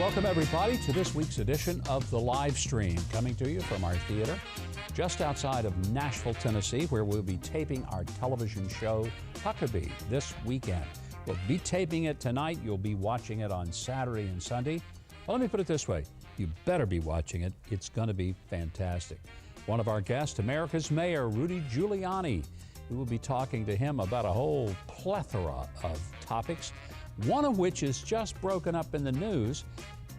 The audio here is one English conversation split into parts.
welcome everybody to this week's edition of the live stream, coming to you from our theater just outside of Nashville, Tennessee, where we'll be taping our television show Huckabee this weekend. We'll be taping it tonight. You'll be watching it on Saturday and Sunday. Well, let me put it this way. You better be watching it. It's going to be fantastic. One of our guests, America's Mayor, Rudy Giuliani. We will be talking to him about a whole plethora of topics, one of which is just broken up in the news,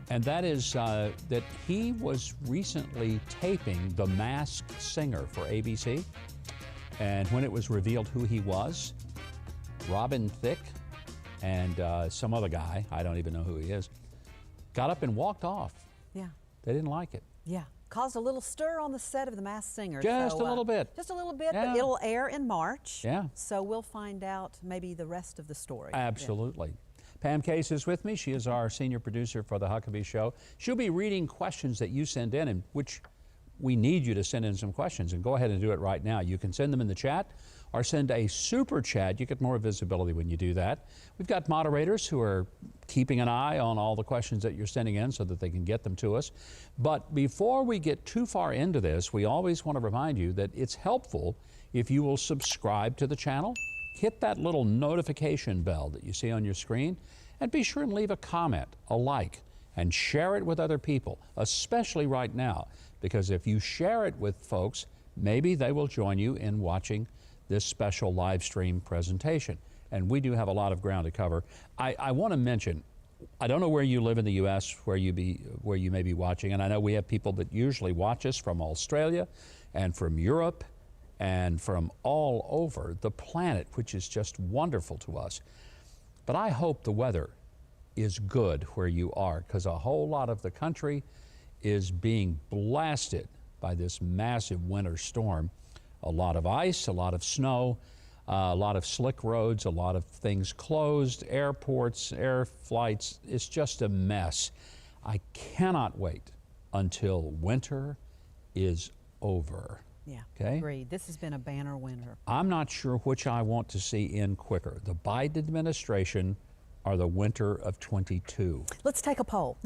and that is that he was recently taping The Masked Singer for ABC. And when it was revealed who he was, Robin Thicke and some other guy, I don't even know who he is, got up and walked off. Yeah. They didn't like it. Yeah. Caused a little stir on the set of The Masked Singer. Just a little bit. Just a little bit, yeah. But it'll air in March. Yeah. So we'll find out maybe the rest of the story. Absolutely. Yeah. Pam Case is with me. She is our senior producer for the Huckabee Show. She'll be reading questions that you send in, and which we need you to send in some questions, and go ahead and do it right now. You can send them in the chat or send a super chat. You get more visibility when you do that. We've got moderators who are keeping an eye on all the questions that you're sending in so that they can get them to us. But before we get too far into this, we always want to remind you that it's helpful if you will subscribe to the channel, hit that little notification bell that you see on your screen, and be sure and leave a comment, a like, and share it with other people, especially right now, because if you share it with folks, maybe they will join you in watching this special live stream presentation. And we do have a lot of ground to cover. I want to mention, I don't know where you live in the U.S., where you may be watching, and I know we have people that usually watch us from Australia and from Europe and from all over the planet, which is just wonderful to us. But I hope the weather is good where you are, because a whole lot of the country is being blasted by this massive winter storm. A lot of ice, a lot of snow, a lot of slick roads, a lot of things closed, airports, air flights. It's just a mess. I cannot wait until winter is over. Yeah, okay? Agreed. This has been a banner winter. I'm not sure which I want to see end quicker, the Biden administration or the winter of 22. Let's take a poll.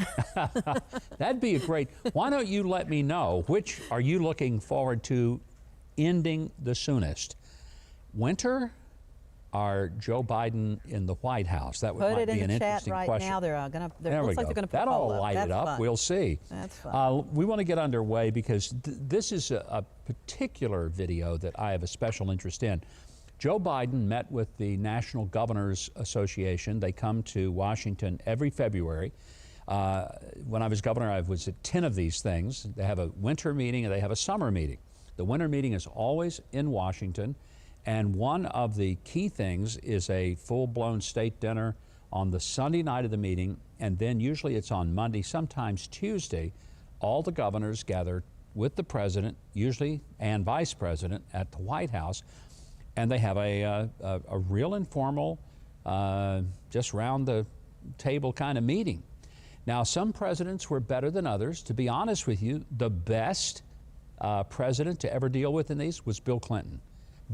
That'd be a great, why don't you let me know, which are you looking forward to ending the soonest? Winter or Joe Biden in the White House? That might be an interesting question. Put it in the chat right now. They're Looks like they're going to put That'll a poll up. light That's it up. Fun. We'll see. That's fun. We want to get underway because this is a particular video that I have a special interest in. Joe Biden met with the National Governors Association. They come to Washington every February. When I was governor, I was at 10 of these things. They have a winter meeting and they have a summer meeting. The winter meeting is always in Washington, and one of the key things is a full-blown state dinner on the Sunday night of the meeting, and then usually it's on Monday, sometimes Tuesday. All the governors gather with the president, usually, and vice president at the White House, and they have a real informal, just round the table kind of meeting. Now, some presidents were better than others. To be honest with you, the best president to ever deal with in these was Bill Clinton.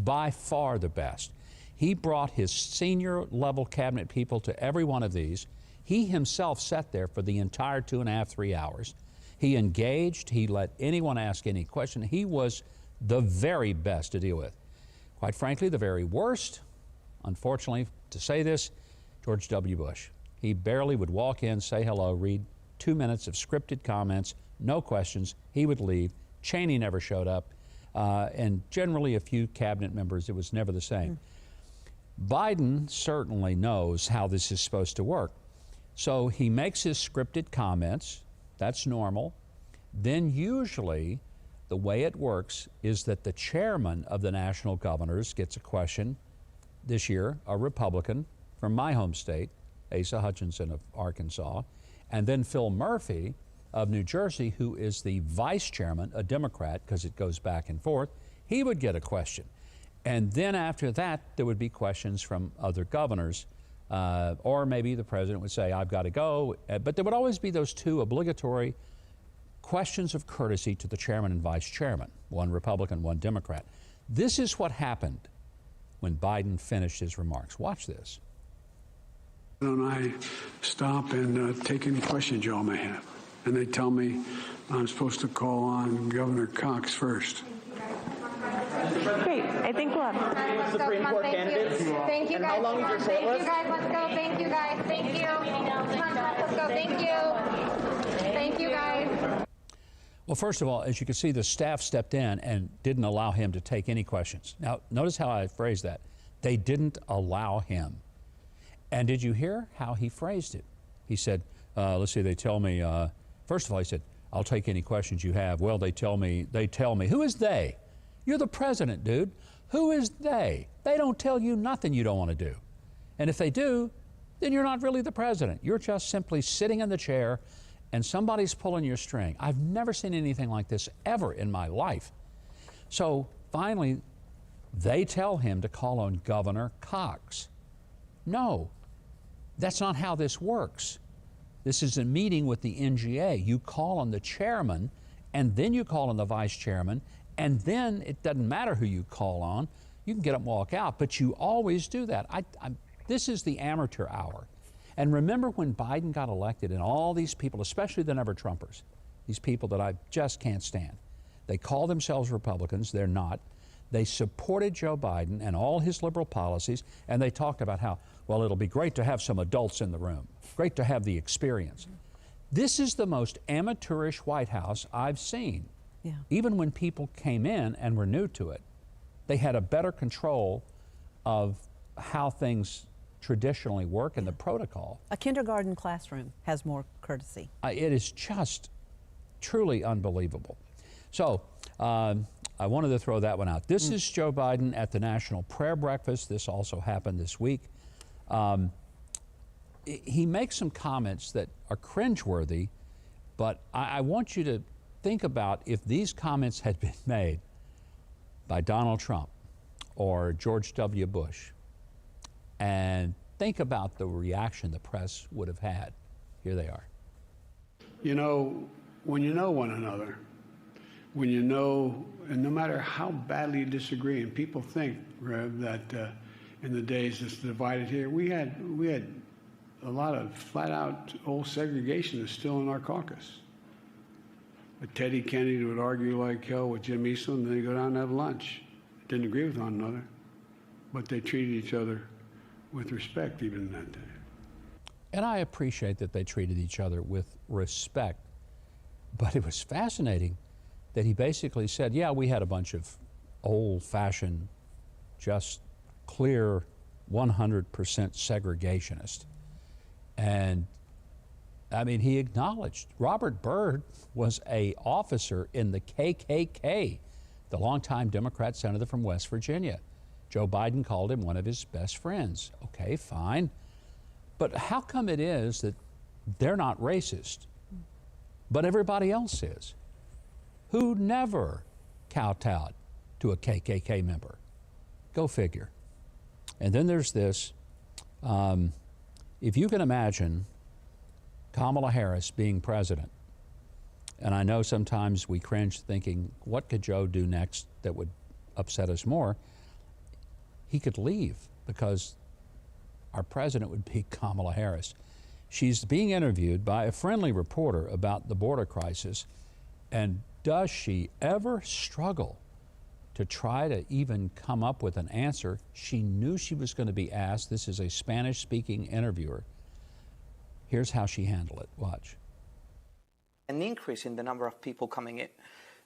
By far the best. He brought his senior level cabinet people to every one of these. He himself sat there for the entire 2.5, 3 hours. He engaged, he let anyone ask any question. He was the very best to deal with. Quite frankly, the very worst, unfortunately to say this, George W. Bush. He barely would walk in, say hello, read 2 minutes of scripted comments, no questions, he would leave. Cheney never showed up. And generally a few cabinet members, it was never the same. Biden certainly knows how this is supposed to work. So he makes his scripted comments, that's normal. Then usually the way it works is that the chairman of the National Governors gets a question. This year, a Republican from my home state, Asa Hutchinson of Arkansas, and then Phil Murphy of New Jersey, who is the vice chairman, a Democrat, because it goes back and forth, he would get a question. And then after that, there would be questions from other governors, or maybe the president would say, I've got to go. But there would always be those two obligatory questions of courtesy to the chairman and vice chairman, one Republican, one Democrat. This is what happened when Biden finished his remarks. Watch this. And I stop and take any questions y'all may have. And they tell me I'm supposed to call on Governor Cox first. Great. I think we'll have Supreme Court candidates. Thank you, And guys. how long is your short Thank list? you, guys. Let's go. Thank you, guys. Thank you. Come on, let's go. Thank you. Thank you, guys. Well, first of all, as you can see, the staff stepped in and didn't allow him to take any questions. Now, notice how I phrased that. They didn't allow him. And did you hear how he phrased it? He said, let's see, they tell me, first of all, he said, I'll take any questions you have. Well, they tell me. Who is they? You're the president, dude. Who is they? They don't tell you nothing you don't want to do. And if they do, then you're not really the president. You're just simply sitting in the chair and somebody's pulling your string. I've never seen anything like this ever in my life. So finally, they tell him to call on Governor Cox. No, that's not how this works. This is a meeting with the NGA. You call on the chairman, and then you call on the vice chairman, and then it doesn't matter who you call on. You can get up and walk out, but you always do that. This is the amateur hour. And remember when Biden got elected and all these people, especially the never-Trumpers, these people that I just can't stand, they call themselves Republicans, they're not. They supported Joe Biden and all his liberal policies, and they talked about how, well, it'll be great to have some adults in the room, great to have the experience. This is the most amateurish White House I've seen. Yeah. Even when people came in and were new to it, they had a better control of how things traditionally work and the protocol. A kindergarten classroom has more courtesy. It is just truly unbelievable. So I wanted to throw that one out. This is Joe Biden at the National Prayer Breakfast. This also happened this week. He makes some comments that are cringeworthy, but I want you to think about if these comments had been made by Donald Trump or George W. Bush, and think about the reaction the press would have had. Here they are. You know, when you know one another, when you know, and no matter how badly you disagree, and people think, Rev, that in the days that's divided here, we had a lot of flat-out old segregationists still in our caucus. But Teddy Kennedy would argue like hell with Jim Eastland, and then they'd go down and have lunch. Didn't agree with one another, but they treated each other with respect even in that day. And I appreciate that they treated each other with respect, but it was fascinating that he basically said, yeah, we had a bunch of old-fashioned, just clear 100% segregationists. And I mean, he acknowledged Robert Byrd was an officer in the KKK, the longtime Democrat senator from West Virginia. Joe Biden called him one of his best friends. Okay, fine. But how come it is that they're not racist, but everybody else is? Who never kowtowed to a KKK member? Go figure. And then there's this. If you can imagine Kamala Harris being president, and I know sometimes we cringe thinking, what could Joe do next that would upset us more? He could leave because our president would be Kamala Harris. She's being interviewed by a friendly reporter about the border crisis, and does she ever struggle to try to even come up with an answer? She knew she was going to be asked. This is a Spanish-speaking interviewer. Here's how she handled it. Watch. An increase in the number of people coming in.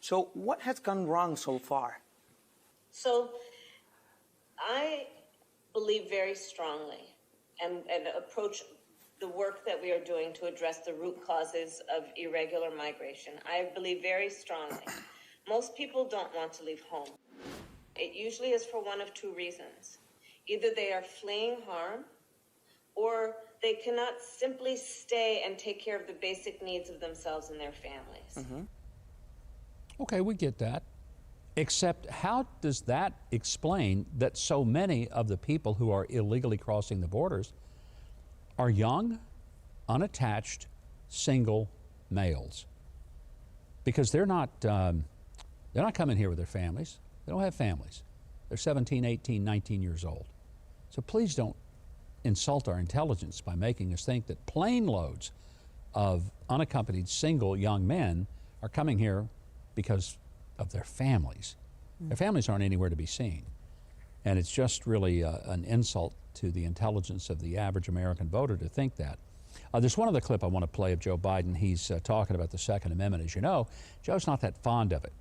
So what has gone wrong so far? So I believe very strongly and approach the work that we are doing to address the root causes of irregular migration. I believe very strongly. Most people don't want to leave home. It usually is for one of two reasons. Either they are fleeing harm, or they cannot simply stay and take care of the basic needs of themselves and their families. Mm-hmm. Okay, we get that. Except how does that explain that so many of the people who are illegally crossing the borders are young, unattached, single males? Because they're not coming here with their families. They don't have families. They're 17, 18, 19 years old. So please don't insult our intelligence by making us think that plane loads of unaccompanied single young men are coming here because of their families. Their families aren't anywhere to be seen. And it's just really an insult to the intelligence of the average American voter to think that. There's one other clip I want to play of Joe Biden. He's talking about the Second Amendment. As you know, Joe's not that fond of it.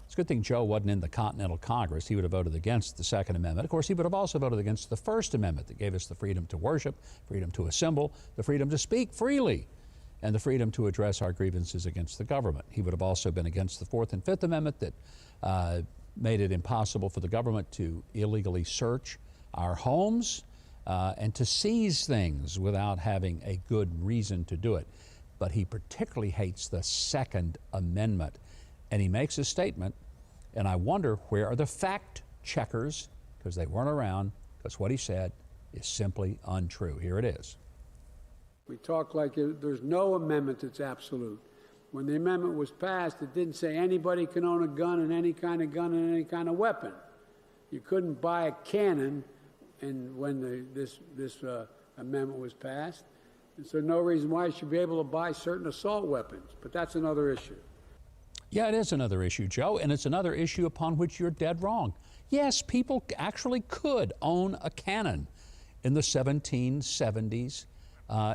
It's a good thing Joe wasn't in the Continental Congress. He would have voted against the Second Amendment. Of course, he would have also voted against the First Amendment that gave us the freedom to worship, freedom to assemble, the freedom to speak freely, and the freedom to address our grievances against the government. He would have also been against the Fourth and Fifth Amendment that made it impossible for the government to illegally search our homes and to seize things without having a good reason to do it. But he particularly hates the Second Amendment. And he makes a statement, and I wonder where are the fact checkers, because they weren't around, because what he said is simply untrue. Here it is. We talk like there's no amendment that's absolute. When the amendment was passed, it didn't say anybody can own a gun and any kind of gun and any kind of weapon. You couldn't buy a cannon and when this amendment was passed. And so no reason why you should be able to buy certain assault weapons. But that's another issue. Yeah, it is another issue, Joe, and it's another issue upon which you're dead wrong. Yes, people actually could own a cannon in the 1770s.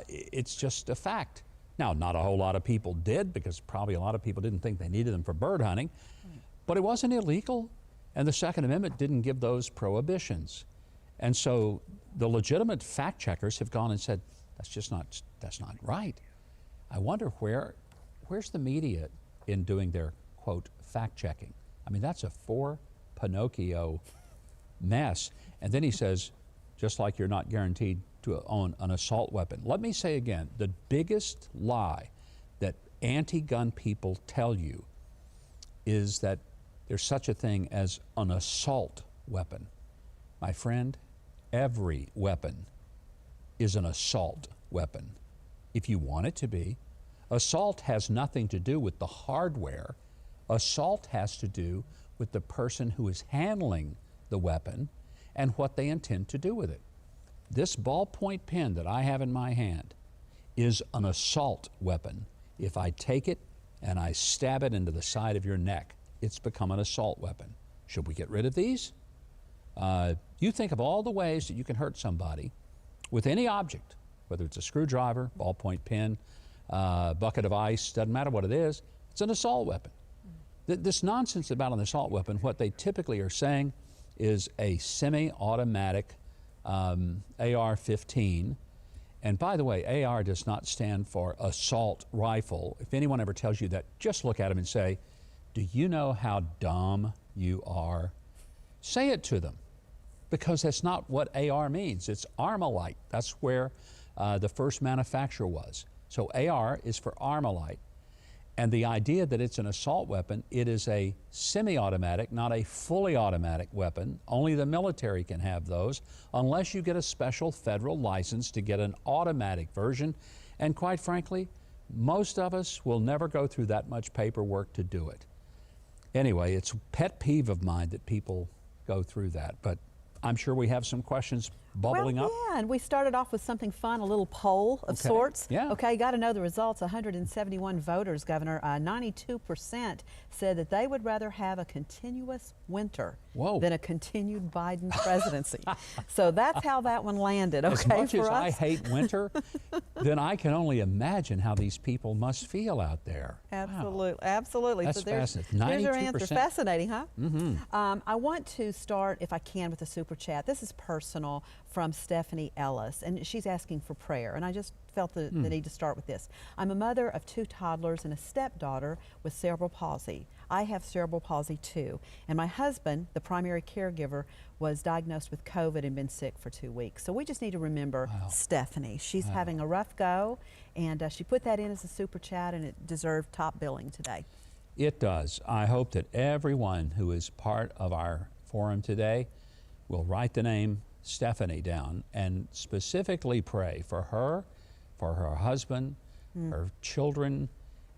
It's just a fact. Now, not a whole lot of people did, because probably a lot of people didn't think they needed them for bird hunting, but it wasn't illegal, and the Second Amendment didn't give those prohibitions. And so the legitimate fact checkers have gone and said, that's not right. I wonder where's the media in doing their, quote, fact checking? I mean, that's a Pinocchio mess. And then he says, just like you're not guaranteed to own an assault weapon. Let me say again, the biggest lie that anti-gun people tell you is that there's such a thing as an assault weapon. My friend, every weapon is an assault weapon, if you want it to be. Assault has nothing to do with the hardware. Assault has to do with the person who is handling the weapon and what they intend to do with it. This ballpoint pen that I have in my hand is an assault weapon. If I take it and I stab it into the side of your neck, it's become an assault weapon. Should we get rid of these? You think of all the ways that you can hurt somebody with any object, whether it's a screwdriver, ballpoint pen, bucket of ice, doesn't matter what it is, it's an assault weapon. This nonsense about an assault weapon, what they typically are saying is a semi-automatic AR-15. And by the way, AR does not stand for assault rifle. If anyone ever tells you that, just look at them and say, do you know how dumb you are? Say it to them, because that's not what AR means. It's Armalite. That's where the first manufacturer was. So AR is for Armalite. And the idea that it's an assault weapon, it is a semi-automatic, not a fully automatic weapon. Only the military can have those, unless you get a special federal license to get an automatic version. And quite frankly, most of us will never go through that much paperwork to do it. Anyway, it's a pet peeve of mine that people go through that, but I'm sure we have some questions bubbling up. Yeah, and we started off with something fun, a little poll of sorts. Yeah. Okay, got to know the results. 171 voters, Governor. 92% said that they would rather have a continuous winter than a continued Biden presidency. So that's how that one landed. Okay, as much for as us. I hate winter, then I can only imagine how these people must feel out there. Absolutely, Wow. absolutely. That's so there's fascinating. your answer. 92%. Fascinating, huh? Mm-hmm. I want to start, if I can, with a super chat. This is personal from Stephanie Ellis, and she's asking for prayer. And I just felt the need to start with this. I'm a mother of 2 toddlers and a stepdaughter with cerebral palsy. I have cerebral palsy too, and my husband, the primary caregiver, was diagnosed with COVID and been sick for 2 weeks. So we just need to remember Stephanie. She's having a rough go, and she put that in as a super chat, and it deserved top billing today. It does. I hope that everyone who is part of our forum today will write the name Stephanie down and specifically pray for her husband, her children,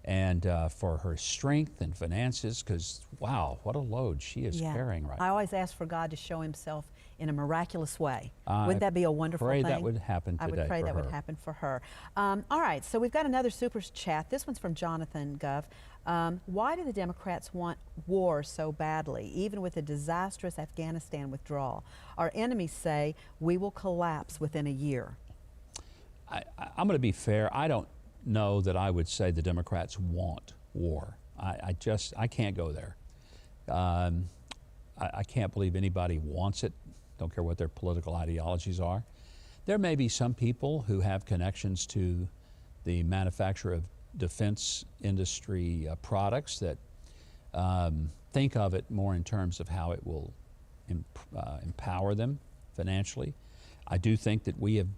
and for her strength and finances, because, wow, what a load she is carrying right now. I always ask for God to show himself in a miraculous way. Wouldn't that be a wonderful thing? Pray that would happen today. I would pray for that her. would happen for her. All right, so we've got another super chat. This one's from Jonathan Gov. Why do the Democrats want war so badly, even with a disastrous Afghanistan withdrawal? Our enemies say we will collapse within a year. I'm going to be fair. I don't know that I would say the Democrats want war. I can't go there. I can't believe anybody wants it. Don't care what their political ideologies are. There may be some people who have connections to the manufacture of defense industry products that think of it more in terms of how it will empower them financially. I do think that we have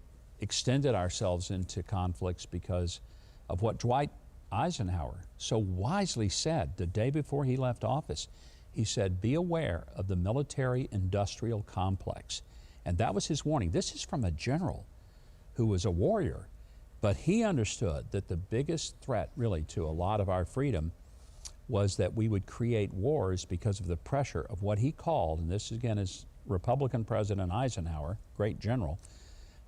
extended ourselves into conflicts because of what Dwight Eisenhower so wisely said the day before he left office. He said, be aware of the military-industrial complex. And that was his warning. This is from a general who was a warrior, but he understood that the biggest threat really to a lot of our freedom was that we would create wars because of the pressure of what he called, and this again is Republican President Eisenhower, great general,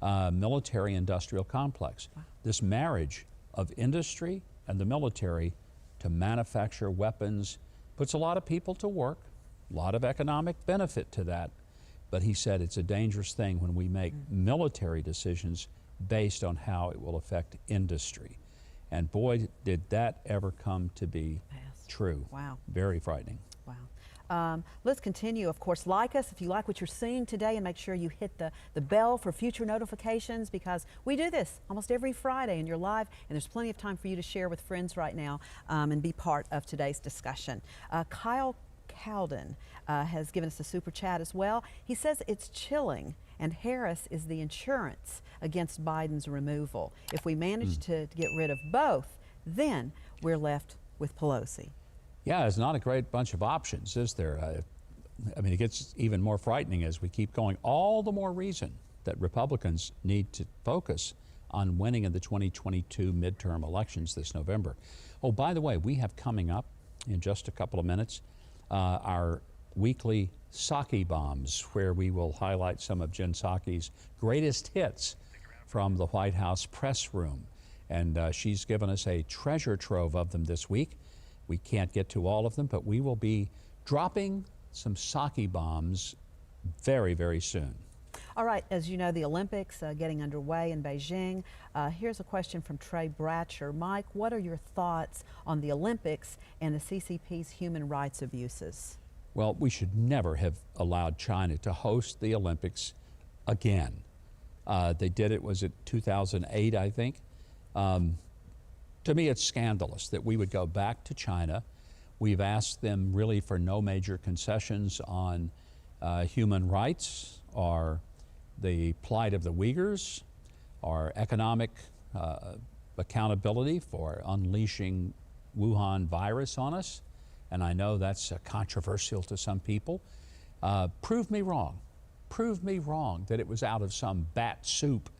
military-industrial complex. Wow. This marriage of industry and the military to manufacture weapons puts a lot of people to work, a lot of economic benefit to that. But he said it's a dangerous thing when we make military decisions based on how it will affect industry. And boy, did that ever come to be true. Wow. Very frightening. Wow. Let's continue. Of course, like us if you like what you're seeing today, and make sure you hit the bell for future notifications, because we do this almost every Friday and you're live, and there's plenty of time for you to share with friends right now and be part of today's discussion. Kyle Cowden has given us a super chat as well. He says it's chilling, and Harris is the insurance against Biden's removal. If we manage to get rid of both, then we're left with Pelosi. Yeah, it's not a great bunch of options, is there? I mean, it gets even more frightening as we keep going. All the more reason that Republicans need to focus on winning in the 2022 midterm elections this November. Oh, by the way, we have coming up in just a couple of minutes our weekly PSAKI Bombs, where we will highlight some of Jen Psaki's greatest hits from the White House press room. And she's given us a treasure trove of them this week. We can't get to all of them, but we will be dropping some PSAKI bombs very, very soon. All right, as you know, the Olympics getting underway in Beijing. Here's a question from Trey Bratcher. Mike, what are your thoughts on the Olympics and the CCP's human rights abuses? Well, we should never have allowed China to host the Olympics again. They did it, was it 2008, I think? To me, it's scandalous that we would go back to China. We've asked them really for no major concessions on human rights or the plight of the Uyghurs or economic accountability for unleashing Wuhan virus on us. And I know that's controversial to some people. Prove me wrong. Prove me wrong that it was out of some bat soup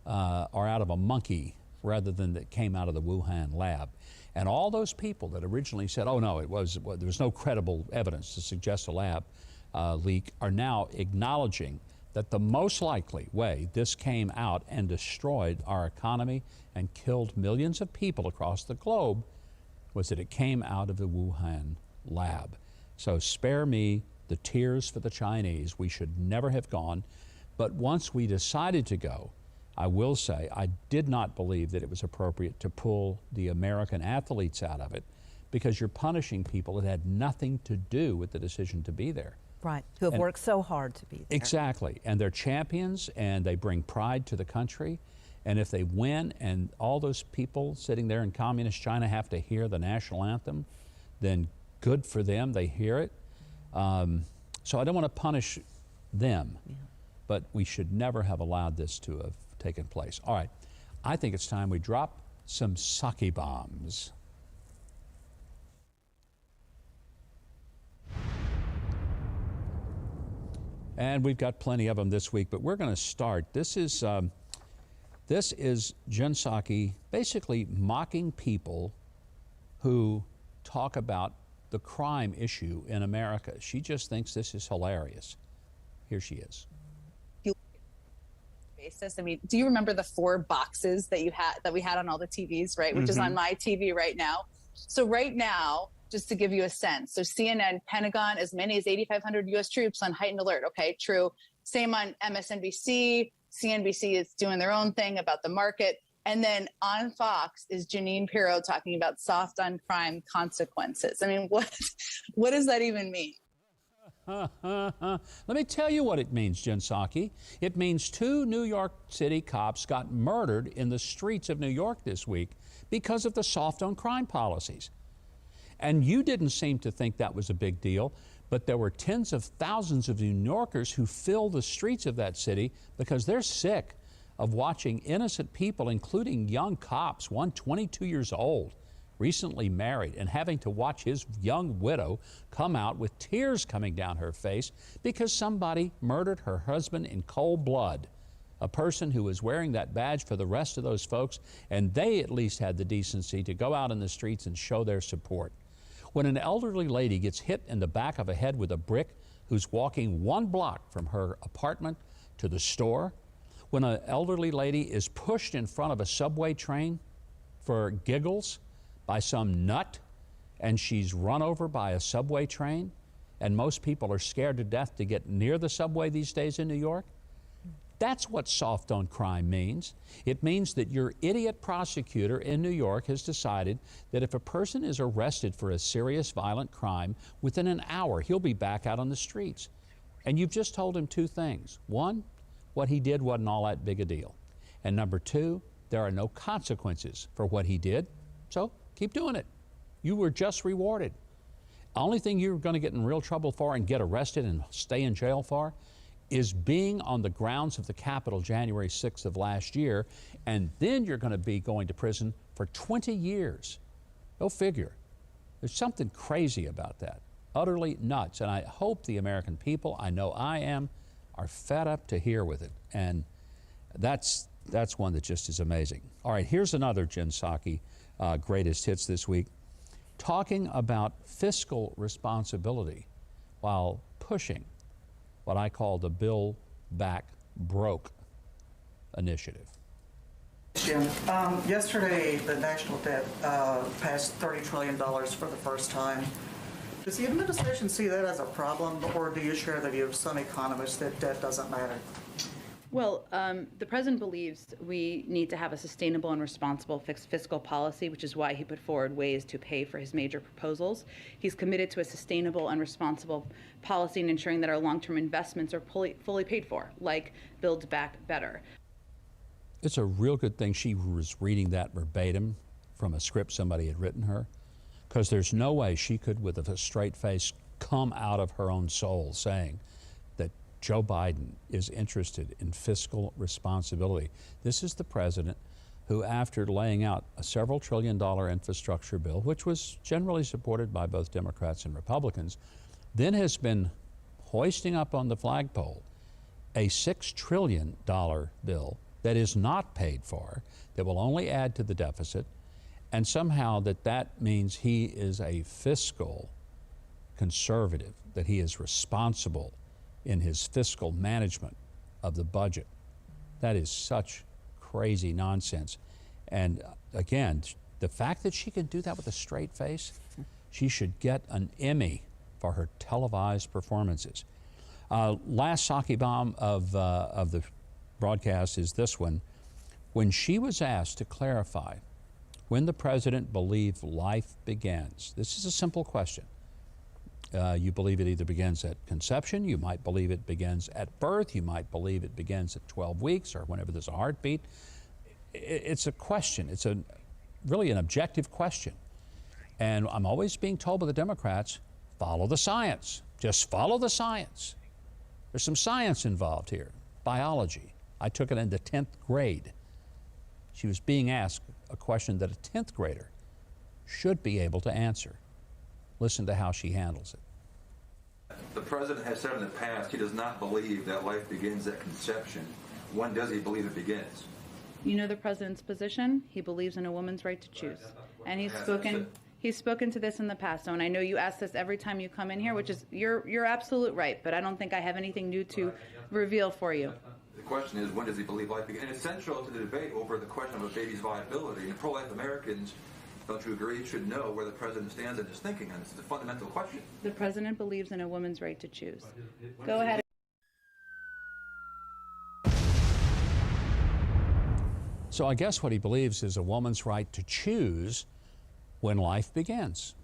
or out of a monkey rather than that came out of the Wuhan lab. And all those people that originally said, oh no, there was no credible evidence to suggest a lab leak, are now acknowledging that the most likely way this came out and destroyed our economy and killed millions of people across the globe was that it came out of the Wuhan lab. So spare me the tears for the Chinese. We should never have gone. But once we decided to go, I will say I did not believe that it was appropriate to pull the American athletes out of it, because you're punishing people that had nothing to do with the decision to be there. Right, who have worked so hard to be there. Exactly, and they're champions and they bring pride to the country. And if they win and all those people sitting there in communist China have to hear the national anthem, then good for them, they hear it. So I don't want to punish them, but we should never have allowed this to have taken place. All right, I think it's time we drop some PSAKI bombs. And we've got plenty of them this week, but we're going to start. This is Jen Psaki basically mocking people who talk about the crime issue in America. She just thinks this is hilarious. Here she is. Basis. I mean, do you remember the 4 boxes that we had on all the TVs, right? Which is on my TV right now. So right now, just to give you a sense, so CNN, Pentagon, as many as 8,500 U.S. troops on heightened alert. Okay, true. Same on MSNBC. CNBC is doing their own thing about the market. And then on Fox is Jeanine Pirro talking about soft on crime consequences. I mean, what does that even mean? Let me tell you what it means, Jen Psaki. It means 2 New York City cops got murdered in the streets of New York this week because of the soft on crime policies. And you didn't seem to think that was a big deal, but there were tens of thousands of New Yorkers who filled the streets of that city because they're sick of watching innocent people, including young cops, one 22 years old, recently married, and having to watch his young widow come out with tears coming down her face because somebody murdered her husband in cold blood. A person who was wearing that badge for the rest of those folks, and they at least had the decency to go out in the streets and show their support. When an elderly lady gets hit in the back of the head with a brick who's walking 1 block from her apartment to the store, when an elderly lady is pushed in front of a subway train for giggles by some nut, and she's run over by a subway train, and most people are scared to death to get near the subway these days in New York, that's what soft on crime means. It means that your idiot prosecutor in New York has decided that if a person is arrested for a serious violent crime, within an hour he'll be back out on the streets. And you've just told him 2 things. 1, what he did wasn't all that big a deal. And number 2, there are no consequences for what he did, so keep doing it. You were just rewarded. The only thing you're going to get in real trouble for and get arrested and stay in jail for is being on the grounds of the Capitol January 6th of last year, and then you're going to be going to prison for 20 years. Go figure. There's something crazy about that. Utterly nuts. And I hope the American people, I know I am, are fed up to hear with it. And that's one that just is amazing. All right, here's another Jen Psaki greatest hits this week, talking about fiscal responsibility while pushing what I call the Build Back Broke initiative. Jim, yesterday the national debt passed $30 trillion for the first time. Does the administration see that as a problem, or do you share the view of some economists that debt doesn't matter? Well, the president believes we need to have a sustainable and responsible fiscal policy, which is why he put forward ways to pay for his major proposals. He's committed to a sustainable and responsible policy in ensuring that our long-term investments are fully paid for, like Build Back Better. It's a real good thing she was reading that verbatim from a script somebody had written her, because there's no way she could, with a straight face, come out of her own soul saying that Joe Biden is interested in fiscal responsibility. This is the president who, after laying out a several $trillion infrastructure bill, which was generally supported by both Democrats and Republicans, then has been hoisting up on the flagpole a $6 trillion bill that is not paid for, that will only add to the deficit, and somehow that means he is a fiscal conservative, that he is responsible in his fiscal management of the budget. That is such crazy nonsense. And again, the fact that she can do that with a straight face, she should get an Emmy for her televised performances. Last Psaki bomb of the broadcast is this one. When she was asked to clarify when the president believed life begins, this is a simple question. You believe it either begins at conception, you might believe it begins at birth, you might believe it begins at 12 weeks or whenever there's a heartbeat. It's a question. It's really an objective question. And I'm always being told by the Democrats, follow the science. Just follow the science. There's some science involved here, biology. I took it in the 10th grade. She was being asked a question that a 10th grader should be able to answer. Listen to how she handles it. The president has said in the past he does not believe that life begins at conception. When does he believe it begins? You know the president's position. He believes in a woman's right to choose. And He's spoken to this in the past, and I know you ask this every time you come in here, which is you're absolute right, but I don't think I have anything new to reveal for you. The question is, when does he believe life begins? And it's central to the debate over the question of a baby's viability. And pro-life Americans, don't you agree, should know where the president stands in his thinking on this. It's a fundamental question. The president believes in a woman's right to choose. Go ahead. So I guess what he believes is a woman's right to choose when life begins.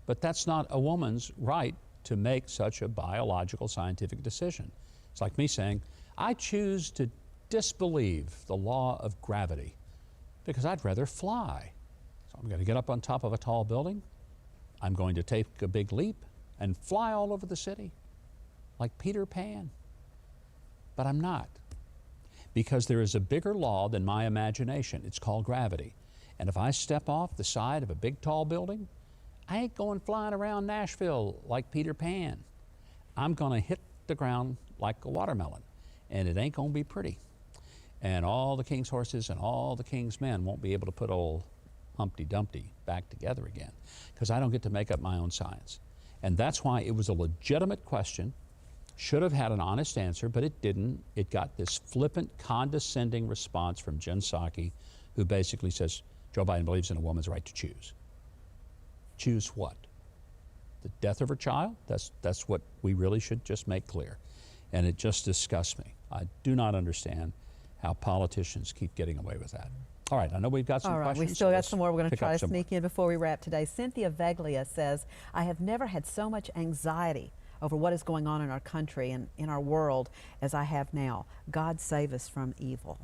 But that's not a woman's right to make such a biological scientific decision. It's like me saying, I choose to disbelieve the law of gravity because I'd rather fly. So I'm going to get up on top of a tall building. I'm going to take a big leap and fly all over the city like Peter Pan. But I'm not, because there is a bigger law than my imagination. It's called gravity. And if I step off the side of a big tall building, I ain't going flying around Nashville like Peter Pan. I'm going to hit the ground like a watermelon, and it ain't going to be pretty. And all the king's horses and all the king's men won't be able to put old Humpty Dumpty back together again, because I don't get to make up my own science. And that's why it was a legitimate question, should have had an honest answer, but it didn't. It got this flippant, condescending response from Jen Psaki, who basically says, Joe Biden believes in a woman's right to choose. Choose what? The death of her child? That's what we really should just make clear. And it just disgusts me. I do not understand how politicians keep getting away with that. All right, I know we've got some questions. All right, we still got some more. We're going to try to sneak in more before we wrap today. Cynthia Veglia says, I have never had so much anxiety over what is going on in our country and in our world as I have now. God save us from evil.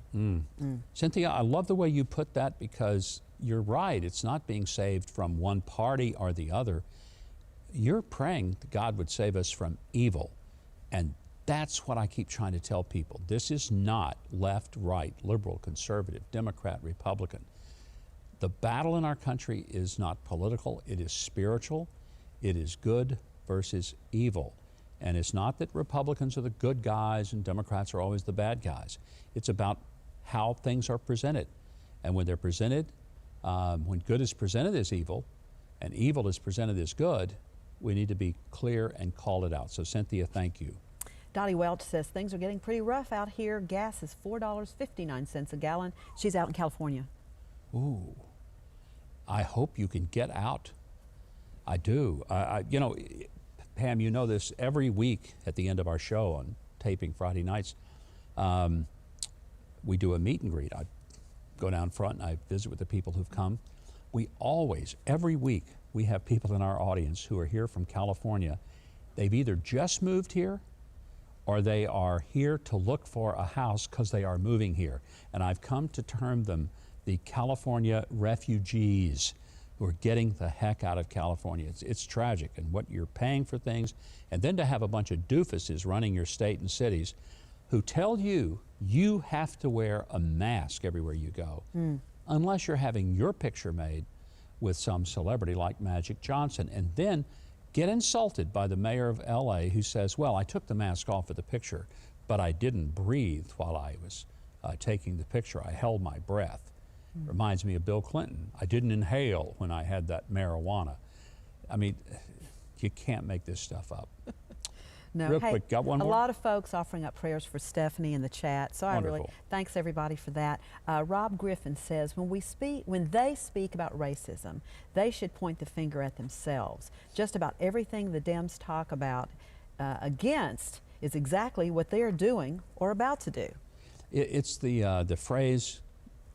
Cynthia, I love the way you put that, because you're right. It's not being saved from one party or the other. You're praying that God would save us from evil. And that's what I keep trying to tell people. This is not left, right, liberal, conservative, Democrat, Republican. The battle in our country is not political. It is spiritual. It is good versus evil. And it's not that Republicans are the good guys and Democrats are always the bad guys. It's about how things are presented. And when they're presented, when good is presented as evil and evil is presented as good, we need to be clear and call it out. So Cynthia, thank you. Dottie Welch says things are getting pretty rough out here. Gas is $4.59 a gallon. She's out in California. Ooh, I hope you can get out. I do. You know, Pam, you know this, every week at the end of our show on taping Friday nights, we do a meet and greet. I go down front and I visit with the people who've come. We always, every week, we have people in our audience who are here from California. They've either just moved here or they are here to look for a house because they are moving here. And I've come to term them the California refugees who are getting the heck out of California. It's tragic, and what you're paying for things, and then to have a bunch of doofuses running your state and cities who tell you you have to wear a mask everywhere you go, unless you're having your picture made with some celebrity like Magic Johnson, and then get insulted by the mayor of LA who says, well, I took the mask off for the picture, but I didn't breathe while I was taking the picture. I held my breath. Reminds me of Bill Clinton. I didn't inhale when I had that marijuana. I mean, you can't make this stuff up. No. Real hey, quick, got one more? A lot of folks offering up prayers for Stephanie in the chat, so Wonderful. I really thanks everybody for that. Rob Griffin says when they speak about racism, they should point the finger at themselves. Just about everything the Dems talk about against is exactly what they are doing or about to do. It's the phrase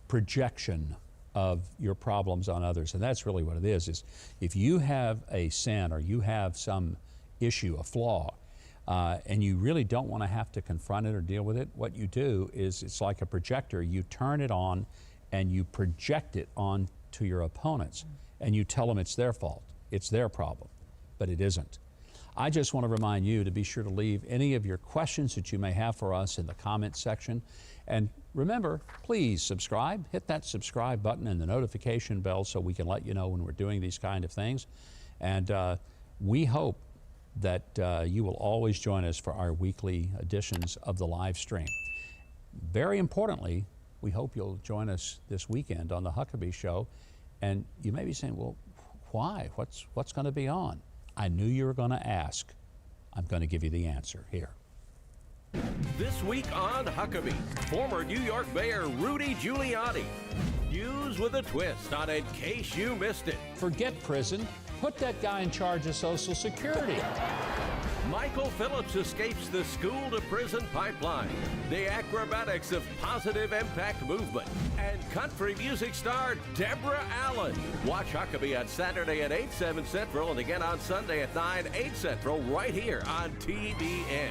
projection of your problems on others, and that's really what it is if you have a sin or you have some issue, a flaw, and you really don't want to have to confront it or deal with it, what you do is it's like a projector. You turn it on and you project it on to your opponents, and you tell them it's their fault, it's their problem, but it isn't. I just want to remind you to be sure to leave any of your questions that you may have for us in the comments section. And remember, please subscribe. Hit that subscribe button and the notification bell so we can let you know when we're doing these kind of things. And we hope that you will always join us for our weekly editions of the live stream. Very importantly, we hope you'll join us this weekend on the Huckabee Show. And you may be saying, well, Why? What's going to be on? I knew you were going to ask. I'm going to give you the answer here. This week on Huckabee, former New York Mayor Rudy Giuliani. News with a twist on In Case You Missed It. Forget prison. Put that guy in charge of Social Security. Michael Phillips escapes the school-to-prison pipeline. The acrobatics of positive impact movement. And country music star Deborah Allen. Watch Huckabee on Saturday at 8, 7 Central, and again on Sunday at 9, 8 Central, right here on TBN.